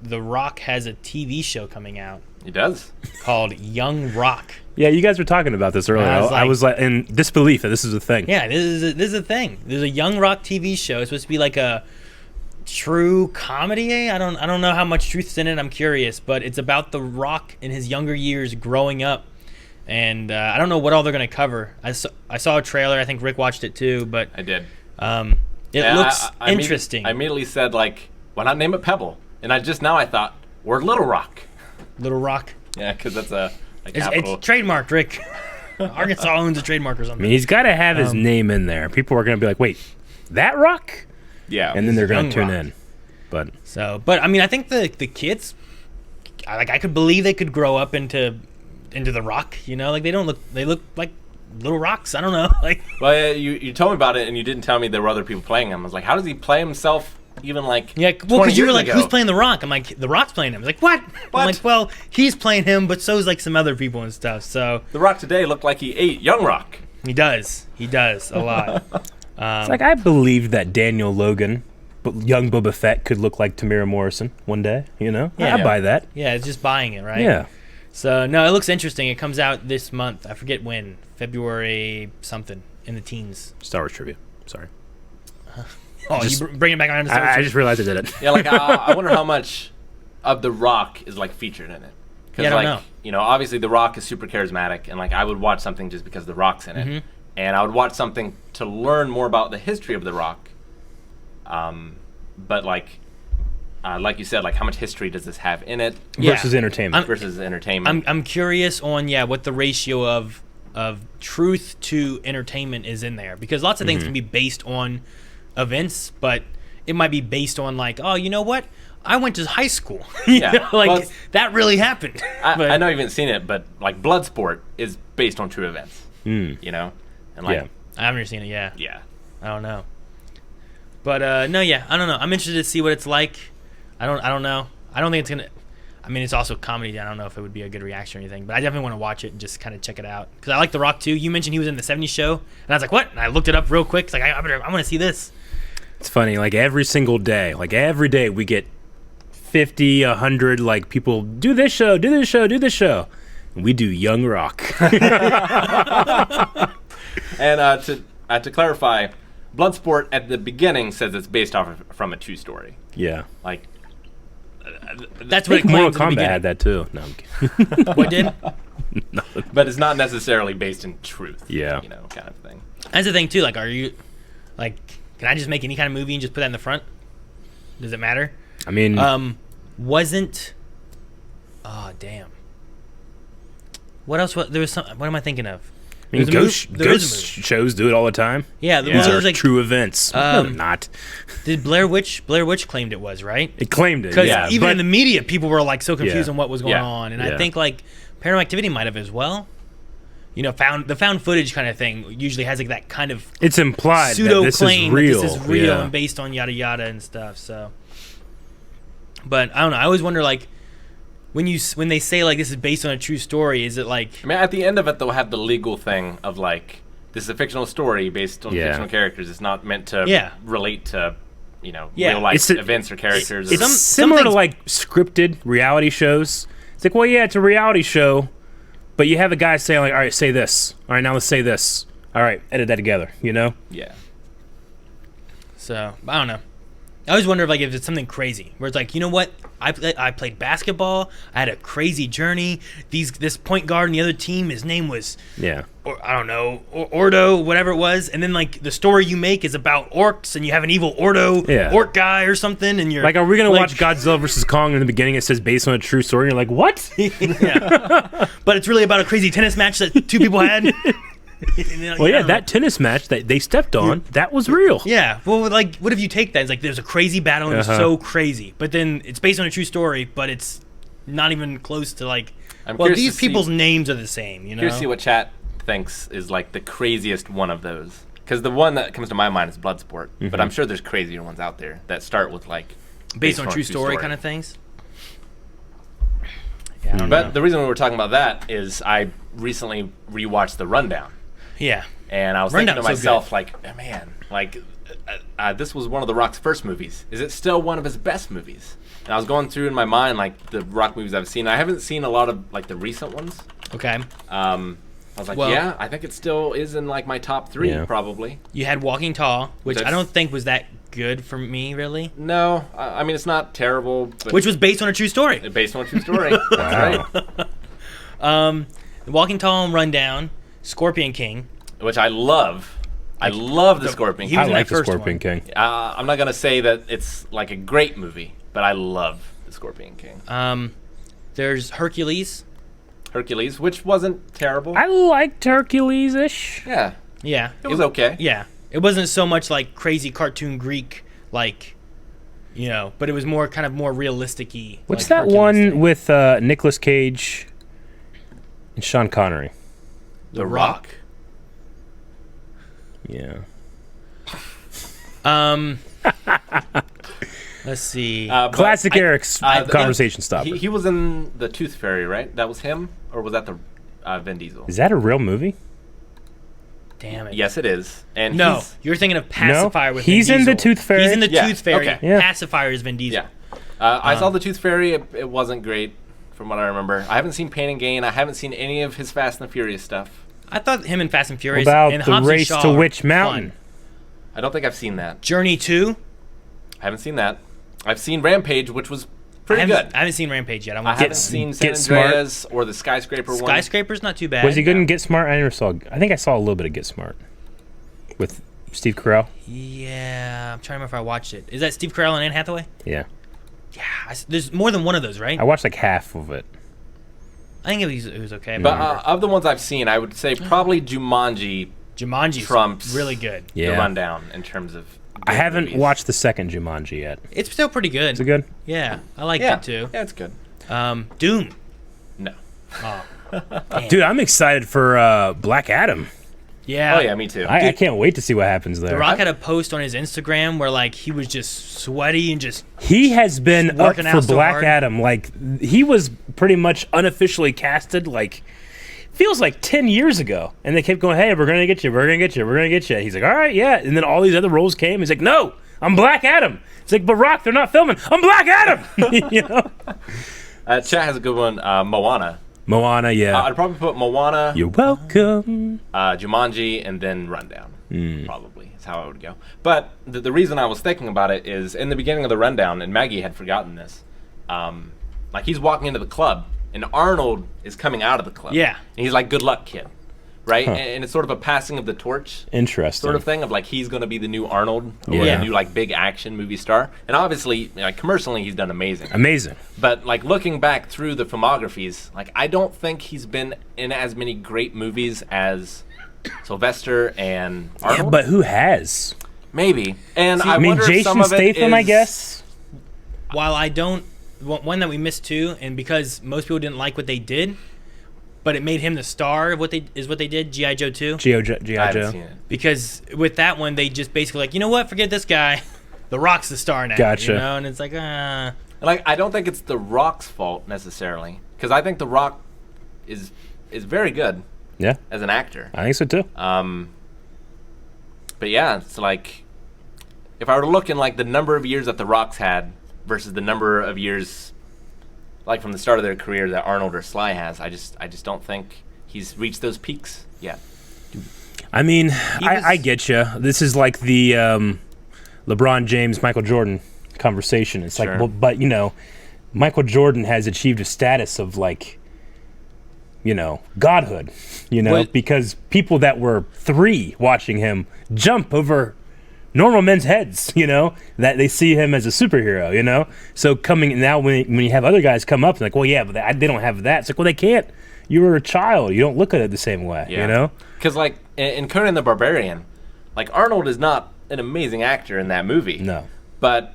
The Rock has a TV show coming out. He does. Called Young Rock. Yeah, you guys were talking about this earlier. I was like in disbelief that this is a thing. Yeah, this is a thing. There's a Young Rock TV show. It's supposed to be like a true comedy. I don't know how much truth's in it. I'm curious, but it's about The Rock in his younger years growing up, and I don't know what all they're gonna cover. I saw a trailer. I think Rick watched it too, but I did. It looks interesting. I immediately said, like, why not name it Pebble? And I thought, we're Little Rock. Little Rock. Yeah, because that's a It's capital. trademarked, Rick. Arkansas owns a trademark or something. I mean, he's got to have his name in there. People are going to be like, wait, that Rock? Yeah. And then they're going Young to tune Rock. in. But I mean, I think the kids, I could believe they could grow up into The Rock. You know, like they look like little rocks. I don't know. Like, well, you told me about it, and you didn't tell me there were other people playing him. I was like, how does he play himself? Even like, yeah, well, because you were like, ago? who's playing The Rock? I'm like, The Rock's playing him. I was like, what? I'm like, well, he's playing him, but so's like some other people and stuff. So The Rock today looked like he ate Young Rock. He does a lot. it's like I believed that Daniel Logan, young Boba Fett, could look like Tamira Morrison one day. You know, I buy that. Yeah, it's just buying it, right? Yeah. So no, it looks interesting. It comes out this month. I forget when. February something in the teens. Star Wars trivia. Sorry. Oh, you bring it back around to Star Wars. I just realized I did it. Yeah, like I wonder how much of The Rock is like featured in it. Because Yeah, I don't like know. you know, obviously The Rock is super charismatic, and like I would watch something just because The Rock's in it, Mm-hmm. and I would watch something to learn more about the history of The Rock. But like you said, like how much history does this have in it Yeah. Versus entertainment. versus entertainment? I'm curious on what the ratio of truth to entertainment is in there, because lots of things can be based on events, but it might be based on like, oh, you know what? I went to high school. Yeah. Like Well, that really happened. But- I know you haven't seen it, but like Bloodsport is based on true events. You know, and like Yeah. I haven't seen it. Yeah. yeah. I don't know. But no, yeah, I don't know. I'm interested to see what it's like. I don't know. I don't think it's gonna. I mean, it's also comedy. I don't know if it would be a good reaction or anything, but I definitely want to watch it and just kind of check it out because I like The Rock too. You mentioned he was in the '70s show, and I was like, "What?" And I looked it up real quick. It's like I want to see this. It's funny, like every single day, we get 50, 100 like people do this show, do this show, do this show. And we do Young Rock. And to clarify, Bloodsport at the beginning says it's based from a true story. Yeah. Like That's I what it think Mortal claims in the Kombat had that too. No, I'm kidding. beginning. What did? but it's not necessarily based in truth. Yeah. You know, kind of thing. That's the thing too. Like, are you like? Can I just make any kind of movie and just put that in the front? Does it matter? I mean, Wasn't. Oh damn. What else? There was some. What am I thinking of? I mean, There was ghost a movie. shows do it all the time. Yeah, These there are was like true events. No, they're not. Did Blair Witch claimed it was, right? It claimed it. Because Yeah, even but in the media, people were like so confused Yeah. on what was going Yeah. on, and Yeah. I think like Paranormal Activity might have as well. You know, found footage kind of thing usually has like that kind of it's implied that pseudo this is claim real. that this is real Yeah. and based on yada yada and stuff. So, but I don't know. I always wonder like when they say like this is based on a true story, is it like I mean, at the end of it, they'll have the legal thing of like this is a fictional story based on Yeah. fictional characters. It's not meant to Yeah. relate to real Yeah. life events or characters. It's or, similar to things- like scripted reality shows. It's like, well, yeah, it's a reality show, but you have a guy saying like, all right, say this. All right, now let's say this. All right, edit that together. You know? yeah. so? I don't know. I always wonder if it's something crazy where it's like, you know what? I played basketball. I had a crazy journey. This point guard in the other team, his name was Yeah. or I don't know, Ordo, whatever it was, and then like the story you make is about orcs, and you have an evil Ordo orc guy or something, and you're Like, are we gonna like- watch Godzilla versus Kong in the beginning? It says based on a true story. And you're like, what? Yeah. But it's really about a crazy tennis match that two people had. Well, yeah, that tennis match that they stepped on, that was real. Yeah. Well, like, what if you take that? It's like there's a crazy battle and it's Uh-huh. so crazy, but then it's based on a true story, but it's not even close to like. I'm well, curious these to see- people's names are the same, you know. Curious to see what chat thinks is like the craziest one of those. Because the one that comes to my mind is Bloodsport, but I'm sure there's crazier ones out there that start with like based on a true story kind of things. Yeah, I don't But know. the reason we were talking about that is I recently rewatched The Rundown. Yeah. And I was thinking to Rundown's so myself, like, man, like, this was one of The Rock's first movies. Is it still one of his best movies? And I was going through in my mind like the Rock movies I've seen. I haven't seen a lot of like the recent ones. Okay. I was like, yeah, I think it still is in like my top 3 probably. You had Walking Tall, which That's- I don't think was that good for me, really. No, I mean it's not terrible, but Which was based on a true story. based on a true story. That's right. The Walking Tall and Rundown, Scorpion King. Which I love. I love the Scorpion he King. was I in like that the first Scorpion one. King. I'm not gonna say that it's like a great movie, but I love the Scorpion King. There's Hercules. Hercules, which wasn't terrible. I liked Hercules-ish. Yeah, Yeah. it was okay. Yeah. It wasn't so much like crazy cartoon Greek, like, but it was more kind of more realistic-y. What's like that Hercules one thing. with Nicolas Cage and Sean Connery? The Rock. Yeah. Let's see. Classic Eric's the- conversation stopper. He was in the Tooth Fairy, right? That was him, or was that the Vin Diesel? Is that a real movie? Damn it. Yes, it is. And No, he's- you're thinking of Pacifier with Vin he's in the Diesel. Tooth Fairy. He's in the Yeah, Tooth Fairy. okay. Yeah. Pacifier is Vin Diesel. yeah. I saw the Tooth Fairy. It wasn't great, from what I remember. I haven't seen Pain and Gain. I haven't seen any of his Fast and the Furious stuff. I thought him and Fast and What Furious about and the Hobbs and race Shaw to are Witch Mountain? fun. I don't think I've seen that. Journey 2. I haven't seen that. I've seen Rampage, which was I pretty haven't, good. I haven't seen Rampage yet. I I want haven't to seen San Get Smart. Andreas or the Skyscraper one. Skyscraper's not too bad. Was he good in Get Smart? I never saw. I think I saw a little bit of Get Smart with Steve Carell. Yeah, I'm trying to remember if I watched it. Is that Steve Carell and Anne Hathaway? Yeah, Yeah, there's more than one of those, right? I watched like half of it. I think it was okay. But of the ones I've seen, I would say probably Jumanji Jumanji's trumps really good. Yeah, the Rundown in terms of. I good haven't movies. watched the second Jumanji yet. It's still pretty good. Is it good? Yeah, I liked Yeah, it too. yeah, it's good. Doom. No. Oh, damn. Dude, I'm excited for Black Adam. Yeah. Oh yeah, me too. I can't wait to see what happens there. The Rock had a post on his Instagram where like he was just sweaty and just He has been up working for out so Black hard. Adam. Like he was pretty much unofficially casted. Like feels like 10 years ago, and they kept going, "Hey, we're gonna get you. We're gonna get you. We're gonna get you." He's like, "All right, yeah." And then all these other roles came. He's like, "No, I'm Black Adam." It's like, "But Rock, they're not filming. I'm Black Adam." You know. Chat has a good one. Moana. Moana, yeah. I'd probably put Moana, You're welcome. Jumanji, and then Rundown. Probably is how I would go. But the reason I was thinking about it is in the beginning of the Rundown, and Maggie had forgotten this. Like he's walking into the club, and Arnold is coming out of the club. Yeah. And he's like, "Good luck, kid." Right? Huh. And it's sort of a passing of the torch Interesting. sort of thing of like he's going to be the new Arnold or Yeah. the new like big action movie star. And obviously, like commercially, he's done amazing. Amazing. But like looking back through the filmographies, like I don't think he's been in as many great movies as Sylvester and Arnold. Yeah, but who has? Maybe. And See, I I mean, wonder if some Jason of it Statham, I is- guess. while I don't one that we missed too, and because most people didn't like what they did, but it made him the star of what they did, G.I. Joe 2. G.I. I haven't Joe. seen it. Because with that one, they just basically like, you know what, forget this guy. The Rock's the star now. Gotcha. You know, and it's like, Like I don't think it's The Rock's fault necessarily, because I think The Rock is very good Yeah, as an actor. I think so too. But yeah, it's like if I were to look in like the number of years that The Rock's had versus the number of years like from the start of their career that Arnold or Sly has, I just don't think he's reached those peaks yet. I mean, was- I get you. This is like the LeBron James, Michael Jordan conversation. It's like, Sure. well, but you know, Michael Jordan has achieved a status of like, you know, godhood. You know, Well- because people that were 3 watching him jump over normal men's heads. You know, that they see him as a superhero. You know, so coming now when you have other guys come up and like, well, yeah, but they don't have that. It's like, well, they can't. You were a child. You don't look at it the same way. You know. Because like in Conan the Barbarian, like Arnold is not an amazing actor in that movie. No. But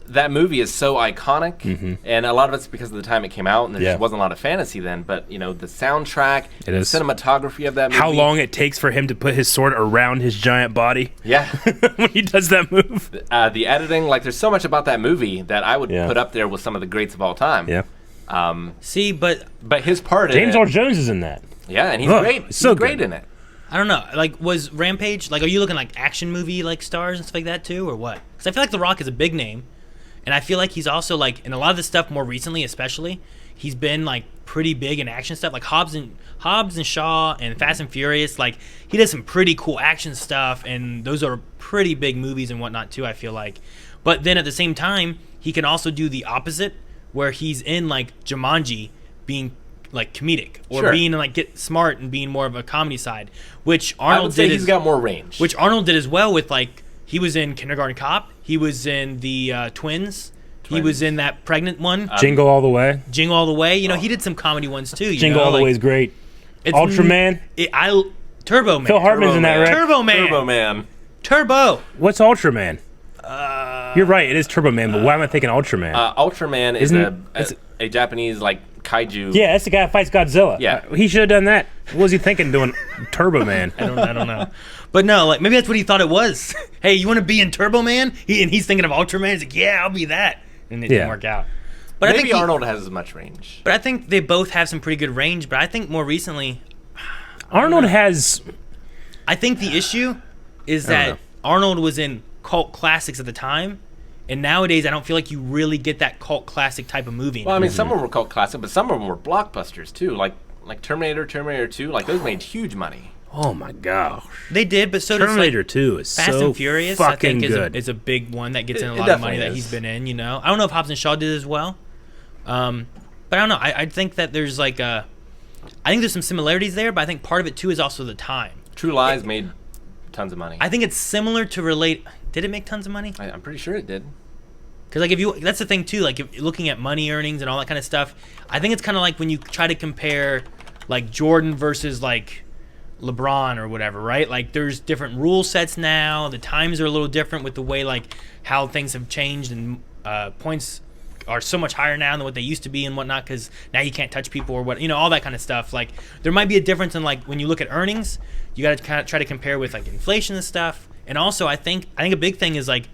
that movie is so iconic, and a lot of it's because of the time it came out, and there Yeah. just wasn't a lot of fantasy then. But you know, the soundtrack, It the is. cinematography of that movie. How long it takes for him to put his sword around his giant body Yeah. when he does that move. The editing, like there's so much about that movie that I would Yeah. put up there with some of the greats of all time. Yeah. see, but But his part James in Earl it, Jones is in that. yeah, and he's Ugh, great. it's He's so great good. in it. I don't know. Like, was Rampage, like, are you looking like action movie like stars and stuff like that too, or what? Because I feel like The Rock is a big name, And I feel like he's also like in a lot of the stuff more recently, especially, he's been like pretty big in action stuff, like Hobbs and Shaw and Fast and Furious. Like he does some pretty cool action stuff, and those are pretty big movies and whatnot too, I feel like. But then at the same time, he can also do the opposite, where he's in like Jumanji being like comedic, or being like get smart and being more of a comedy side, which Arnold did. He's got more range. Which Arnold did as well with like he was in Kindergarten Cop, he was in the Twins. He was in that pregnant one, Jingle All the Way. Jingle All the Way. You know, he did some comedy ones too. Jingle All the Way is great. Ultraman. Turbo Man. Phil Hartman's in that, right? Turbo Man. Turbo Man. Turbo. What's Ultraman? You're right. It is Turbo Man, but why am I thinking Ultraman? Ultraman is a Japanese like kaiju. Yeah, that's the guy that fights Godzilla. Yeah, he should have done that. What was he thinking doing Turbo Man? I don't know. But no, like maybe that's what he thought it was. Hey, you want to be in Turbo Man? He's thinking of Ultraman. He's like, yeah, I'll be that. And it didn't work out. But maybe I think Arnold has as much range. But I think they both have some pretty good range. But I think more recently, Arnold has. I think the issue is that Arnold was in cult classics at the time, and nowadays I don't feel like you really get that cult classic type of movie. Well, I mean, some of them were cult classic, but some of them were blockbusters too, like Terminator 2. Like those made huge money. Oh my gosh, they did, but so Terminator does, 2 is Fast so and Furious. Fucking I think good. is a big one that gets in a lot of money that he's been in. You know, I don't know if Hobbs and Shaw did as well, but I don't know. I think that there's like I think there's some similarities there, but I think part of it too is also the time. True Lies made tons of money. I think it's similar to relate. Did it make tons of money? I'm pretty sure it did. Because like that's the thing too. Like if you're looking at money earnings and all that kind of stuff, I think it's kind of like when you try to compare like Jordan versus like LeBron or whatever, right? Like there's different rule sets now. The times are a little different with the way like how things have changed, and points are so much higher now than what they used to be and whatnot, because now you can't touch people or what, you know, all that kind of stuff. Like there might be a difference in like when you look at earnings, you got to kind of try to compare with like inflation and stuff. And also I think a big thing is like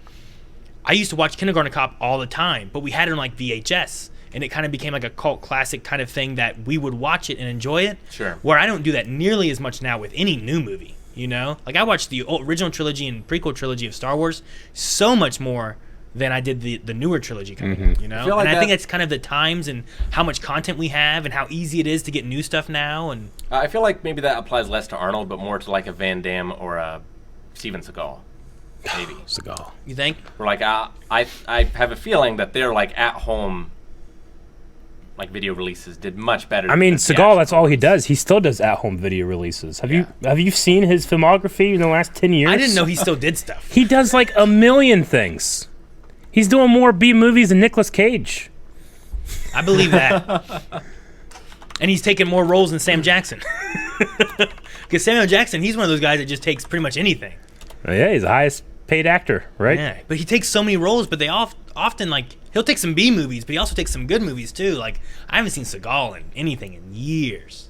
I used to watch Kindergarten Cop all the time, but we had it on like VHS, and it kind of became like a cult classic kind of thing that we would watch it and enjoy it. Sure. Where I don't do that nearly as much now with any new movie, you know? Like I watched the original trilogy and prequel trilogy of Star Wars so much more than I did the newer trilogy coming out, you know? I think it's kind of the times and how much content we have and how easy it is to get new stuff now. And I feel like maybe that applies less to Arnold, but more to like a Van Damme or a Steven Seagal. Maybe. Seagal. You think? Or like I have a feeling that they're like at home like video releases did much better. I mean, Seagal, that's all he does. He still does at-home video releases. Have you seen his filmography in the last 10 years? I didn't know he still did stuff. He does like a million things. He's doing more B movies than Nicolas Cage. I believe that. And he's taking more roles than Sam Jackson. Because Samuel Jackson, he's one of those guys that just takes pretty much anything. Oh, yeah, he's the highest paid actor, right? Yeah, but he takes so many roles, but they often like he'll take some B movies, but he also takes some good movies too. Like I haven't seen Seagal in anything in years.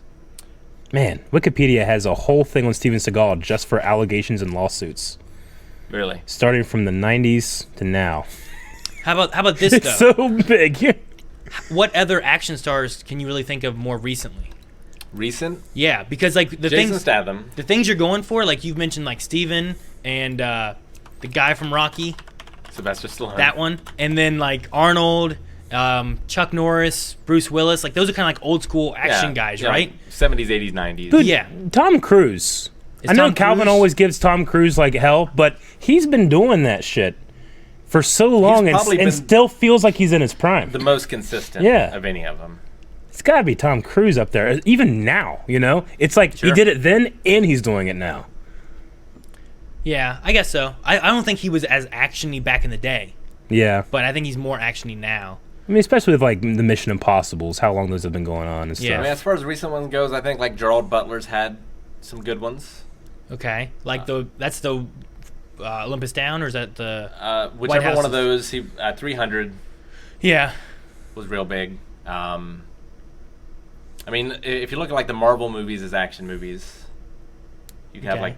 Man, Wikipedia has a whole thing on Steven Seagal just for allegations and lawsuits. Really? Starting from the 90s to now. How about this It's though? so big. What other action stars can you really think of more recently? Recent? Yeah, because like Jason Statham. The things you're going for, like you've mentioned, like Steven and the guy from Rocky, Sylvester Stallone. that one, and then like Arnold, Chuck Norris, Bruce Willis, like those are kind of like old school action guys, right? Like 70s, 80s, 90s. Dude, Yeah. Tom Cruise. Is I know Tom Calvin Cruise- always gives Tom Cruise like hell, but he's been doing that shit for so long probably and been still feels like he's in his prime. The most consistent of any of them. It's got to be Tom Cruise up there, even now, you know? It's like he did it then and he's doing it now. Yeah, I guess so. I don't think he was as action-y back in the day, Yeah. but I think he's more action-y now. I mean, especially with like the Mission Impossibles, how long those have been going on and stuff. Yeah. I mean, as far as the recent ones goes, I think like Gerald Butler's had some good ones. Okay, like that's the Olympus Down, or is that the Whichever House one of those, he 300 Yeah. was real big. I mean, if you look at like the Marvel movies as action movies, you have like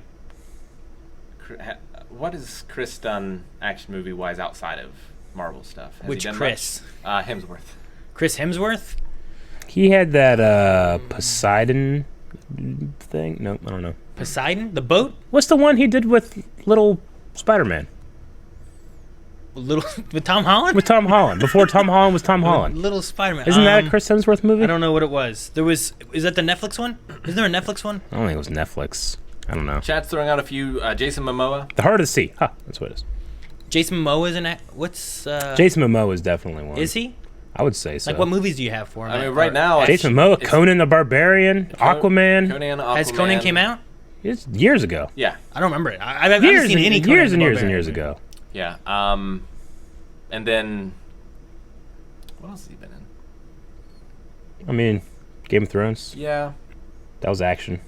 what has Chris done action movie wise outside of Marvel stuff? Has Which he done Chris? much? Hemsworth. Chris Hemsworth? He had that Poseidon thing. No, I don't know. Poseidon? The boat? What's the one he did with little Spider-Man? Little with Tom Holland. With Tom Holland. Before Tom Holland was Tom Holland. Little Spider-Man. Isn't that a Chris Hemsworth movie? I don't know what it was. Is that the Netflix one? Isn't there a Netflix one? I don't think it was Netflix. I don't know. Chat's throwing out a few. Jason Momoa. The Heart of the Sea. That's what it is. Jason Momoa is in what's? Jason Momoa is definitely one. Is he? I would say so. Like, what movies do you have for him? I mean, right now, Jason Momoa, Conan the Barbarian, Aquaman. Has Conan came out? It's years ago. Yeah, I don't remember it. I haven't seen any Conan years and the years and Barbarian years movie. ago. yeah. And then what else has he been in? I mean, Game of Thrones. Yeah, That was action.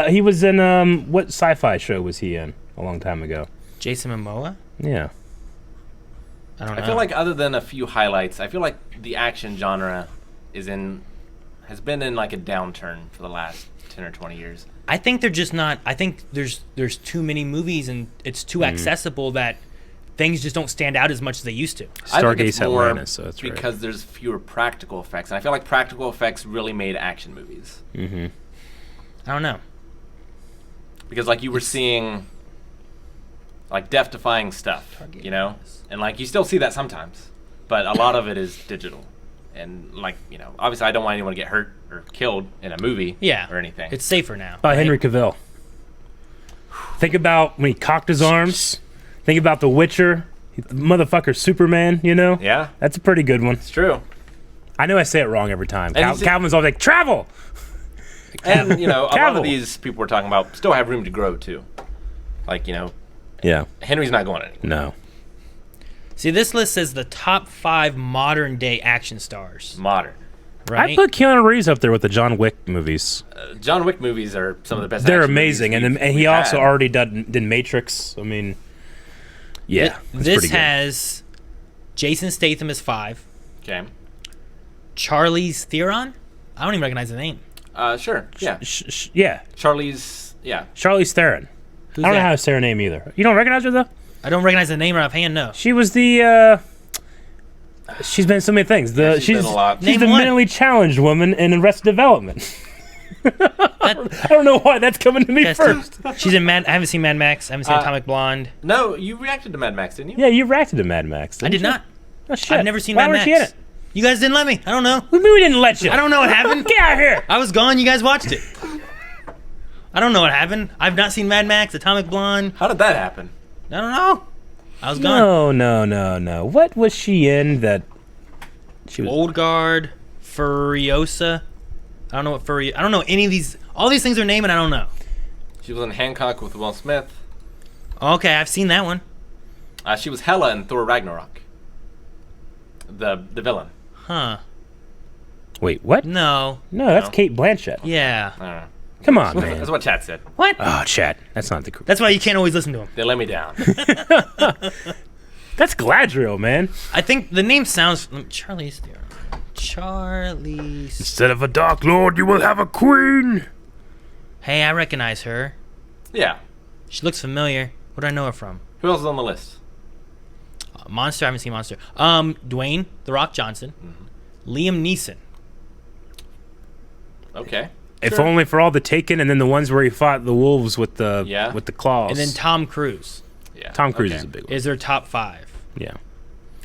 He was in what sci-fi show was he in a long time ago? Jason Momoa? Yeah. I don't know. I feel like other than a few highlights, I feel like the action genre has been in like a downturn for the last 10 or 20 years. I think they're just not. I think there's too many movies and it's too accessible that things just don't stand out as much as they used to. I think it's Stargaze more Atlantis, so that's right. because there's fewer practical effects, and I feel like practical effects really made action movies. Mm-hmm. I don't know. Because like you were seeing like death-defying stuff, you know, and like you still see that sometimes, but a lot of it is digital, and like obviously I don't want anyone to get hurt or killed in a movie, or anything. It's safer now. Henry Cavill. Think about when he cocked his arms. Think about The Witcher. The motherfucker Superman, Yeah, That's a pretty good one. it's true. I know I say it wrong every time. And Calvin's always like, travel! And a lot Cavill. of these people we're talking about still have room to grow too. Like Yeah. Henry's not going anywhere. No. See, this list says the top 5 modern day action stars. Modern. Right? I put Keanu Reeves up there with the John Wick movies. John Wick movies are some of the best. They're action amazing, movies and he we've also had. already did Matrix. I mean, yeah, it's This pretty good. has Jason Statham as 5. Okay. Charlize Theron? I don't even recognize the name. Sure. Yeah. Yeah, Charlie's. Yeah. Charlize Theron. Who's I don't that? know how to say her name either. You don't recognize her though? I don't recognize the name right offhand. No. She was the. She's been in so many things. she's been a lot. She's Name the one. mentally challenged woman in Arrested Development. I don't know why that's coming to me That's first. She's in Mad. I haven't seen Mad Max. I haven't seen Uh, Atomic Blonde. No, you reacted to Mad Max, didn't you? Yeah, you reacted to Mad Max. I didn't did you? not. Oh shit! I've never seen Why Mad was Max. she in it? You guys didn't let me. I don't know. What do you mean we didn't let you? I don't know what happened. Get out of here! I was gone. You guys watched it. I don't know what happened. I've not seen Mad Max, Atomic Blonde. How did that happen? I don't know. I was gone. No. What was she in that? She was. Old Guard, Furiosa. I don't know what I don't know any of these. All these things are naming. I don't know. She was in Hancock with Will Smith. Okay, I've seen that one. She was Hela in Thor Ragnarok. The villain. Huh? Wait, what? No. No, that's No. Kate Blanchett. Yeah. I don't know. Come on, man. That's what chat said. What? Oh, chat. That's not the. That's why you can't always listen to him. They let me down. That's Galadriel, man. I think the name sounds. Charlize Theron. Charlize. Instead of a Dark Lord, you will have a queen. Hey, I recognize her. Yeah. She looks familiar. What do I know her from? Who else is on the list? Monster. I haven't seen Monster. Dwayne The Rock Johnson. Liam Neeson. Okay. If Sure. only for all the Taken and then the ones where he fought the wolves with the claws. And then Tom Cruise Yeah. Tom Cruise okay. is a big one. is their top 5. Yeah.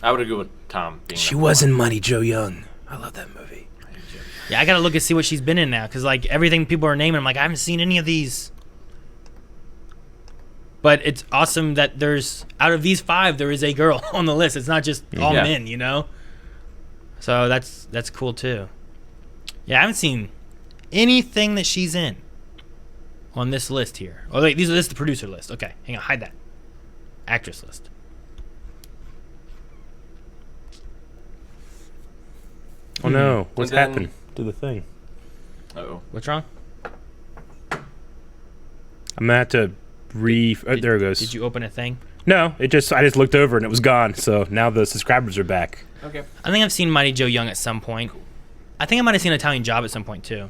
I would agree with Tom. Being She number was one. in Money Joe Young. I love that movie. Yeah, I gotta look and see what she's been in now, because like everything people are naming, I'm like, I haven't seen any of these. But it's awesome that there's out of these 5, there is a girl on the list. It's not just all Yeah. men, So that's cool too. Yeah, I haven't seen anything that she's in on this list here. Oh wait, this is the producer list. Okay, hang on, hide that. Actress list. Oh no. What's And then- happened to the thing? Uh-oh. What's wrong? I'm gonna have to there it goes. Did you open a thing? No, I just looked over and it was gone. So now the subscribers are back. Okay. I think I've seen Mighty Joe Young at some point. I think I might have seen Italian Job at some point too.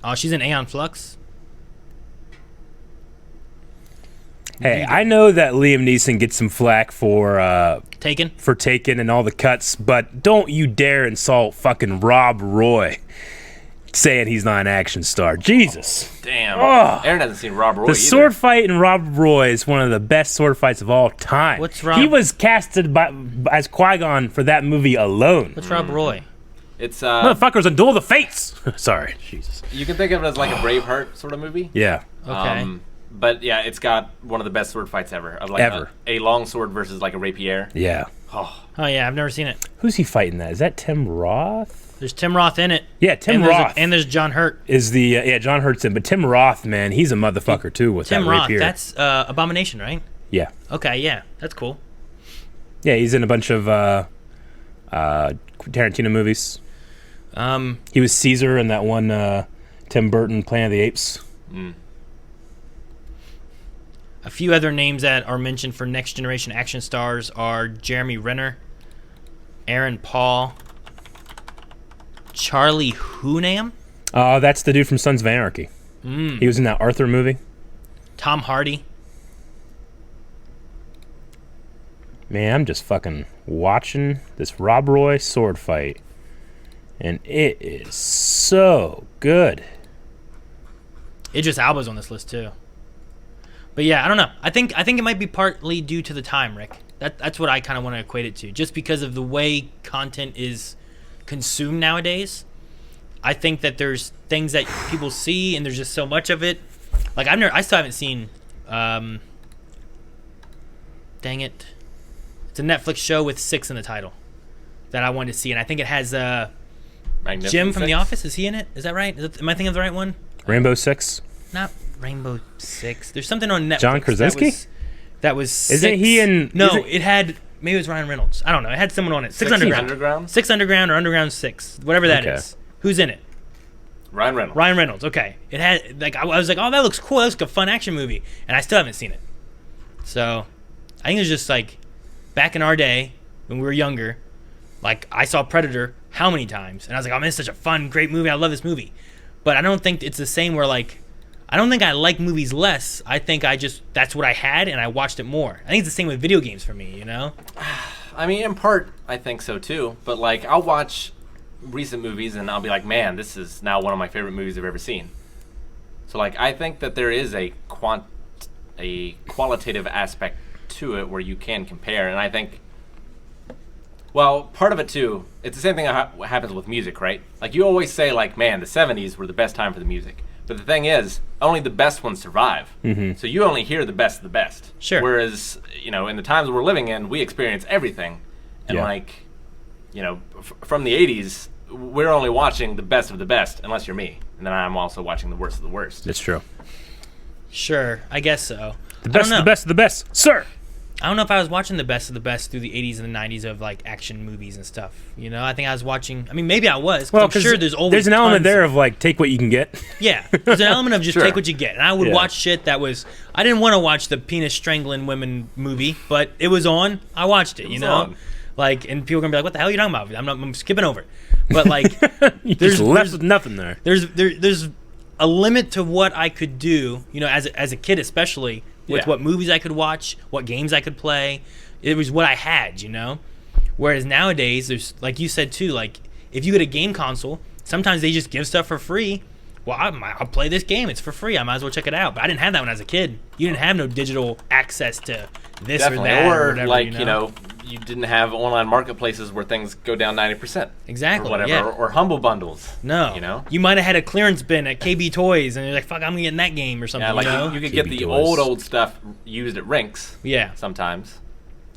Oh, she's in Aeon Flux. Hey, I know that Liam Neeson gets some flack for Taken. Taken and all the cuts, but don't you dare insult fucking Rob Roy. saying he's not an action star. Jesus. Damn. Oh. Aaron hasn't seen Rob Roy The either. sword fight in Rob Roy is one of the best sword fights of all time. What's Rob? He was casted as Qui-Gon for that movie alone. What's Rob Roy? It's Motherfuckers on Duel of the Fates. Sorry. Jesus. you can think of it as like a Braveheart sort of movie. Yeah. Okay. But yeah, it's got one of the best sword fights ever. Of like Ever. A long sword versus like a rapier. Yeah. Oh, Oh yeah, I've never seen it. Who's he fighting that? Is that Tim Roth? There's Tim Roth in it. Yeah, Tim and Roth. and there's John Hurt. Is the John Hurt's in, but Tim Roth, man, he's a motherfucker too with Tim that Roth. rapier. That's Abomination, right? Yeah. Okay, yeah, that's cool. Yeah, he's in a bunch of Tarantino movies. He was Caesar in that one Tim Burton Planet of the Apes. A few other names that are mentioned for next generation action stars are Jeremy Renner, Aaron Paul, Charlie Hunnam, That's the dude from Sons of Anarchy. He was in that Arthur movie. Tom Hardy. Man, I'm just fucking watching this Rob Roy sword fight, and it is so good. Idris Elba's on this list too. But yeah, I don't know. I think it might be partly due to the time, Rick. That's what I kind of want to equate it to. Just because of the way content is consumed nowadays, I think that there's things that people see and there's just so much of it. Like I still haven't seen. Dang it! It's a Netflix show with 6 in the title that I wanted to see, and I think it has Jim from The Office. Is he in it? Is that right? Am I thinking of the right one? Rainbow Six. Not Rainbow Six. There's something on Netflix. John Krasinski? That was Isn't six. he in? No, isn't- it had maybe it was Ryan Reynolds. I don't know. It had someone on it. Six Underground. Underground? 6 Underground or Underground 6, whatever that Okay. is. Who's in it? Ryan Reynolds. Ryan Reynolds. Okay. It had like I was like, oh, that looks cool. That looks like a fun action movie, and I still haven't seen it. So, I think it's just like back in our day when we were younger. Like I saw Predator how many times, and I was like, oh man, it's such a fun, great movie. I love this movie. But I don't think it's the same where like. I don't think I like movies less. I think that's what I had and I watched it more. I think it's the same with video games for me, you know? I mean, in part, I think so too. But like, I'll watch recent movies and I'll be like, man, this is now one of my favorite movies I've ever seen. So like, I think that there is a qualitative aspect to it where you can compare. And I think, well, part of it too, it's the same thing that happens with music, right? Like you always say like, man, the 70s were the best time for the music. But the thing is, only the best ones survive. Mm-hmm. So you only hear the best of the best. Sure. Whereas, you know, in the times we're living in, we experience everything. And Yeah. like, you know, from the 80s, we're only watching the best of the best, unless you're me. And then I'm also watching the worst of the worst. That's true. Sure, I guess so. The best of the best of the best, sir. I don't know if I was watching the best of the best through the 80s and the 90s of like action movies and stuff. You know, I think I was watching. I mean, maybe I was. Well, I'm sure there's always there's an element tons there of like take what you can get. Yeah, there's an element of just Sure. take what you get. And I would Yeah. watch shit that was. I didn't want to watch the penis strangling women movie, but it was on. I watched it. You was know, on. like, and people are gonna be like, "What the hell are you talking about?" I'm skipping over it. But like, You There's- just left there's- with nothing there. there's a limit to what I could do. You know, as a kid, especially with Yeah. what movies I could watch, what games I could play. It was what I had, you know. Whereas nowadays, there's like you said too. Like if you get a game console, sometimes they just give stuff for free. Well, I'll play this game. It's for free. I might as well check it out. But I didn't have that when I was a kid. You didn't have no digital access to this Definitely. or that Or whatever, like, you know, you didn't have online marketplaces where things go down 90%. Exactly, Or whatever. yeah. Or humble bundles. No, You know? you might have had a clearance bin at KB Toys, and you're like, "Fuck, I'm getting that game or something." Yeah, like you know? you could get KB the toys. old stuff used at rinks Yeah. sometimes.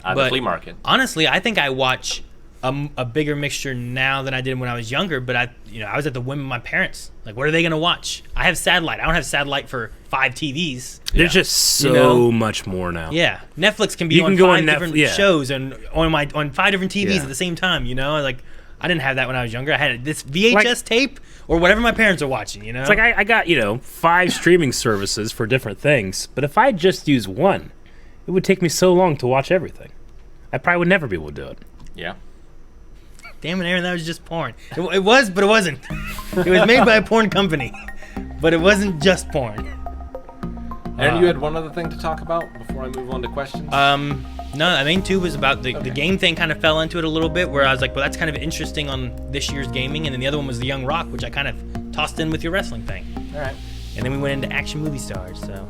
The But flea market. honestly, I think I watch a bigger mixture now than I did when I was younger. But I was at the whim of my parents. Like, what are they gonna watch? I have satellite. I don't have satellite for 5 TVs. There's just so You know? much more now. Yeah, Netflix can be You on can go 5 on different yeah. shows and on 5 different TVs Yeah. at the same time. You know, like I didn't have that when I was younger. I had this VHS tape or whatever my parents are watching. You know, It's like I got 5 streaming services for different things, but if I just use one, it would take me so long to watch everything. I probably would never be able to do it. Yeah. damn it, Aaron, that was just porn. It was, but it wasn't. It was made by a porn company, but it wasn't just porn. Aaron, you had one other thing to talk about before I move on to questions? No, I mean, two was about the game thing. Kind of fell into it a little bit, where I was like, well, that's kind of interesting on this year's gaming, and then the other one was the Young Rock, which I kind of tossed in with your wrestling thing. All right. And then we went into action movie stars. So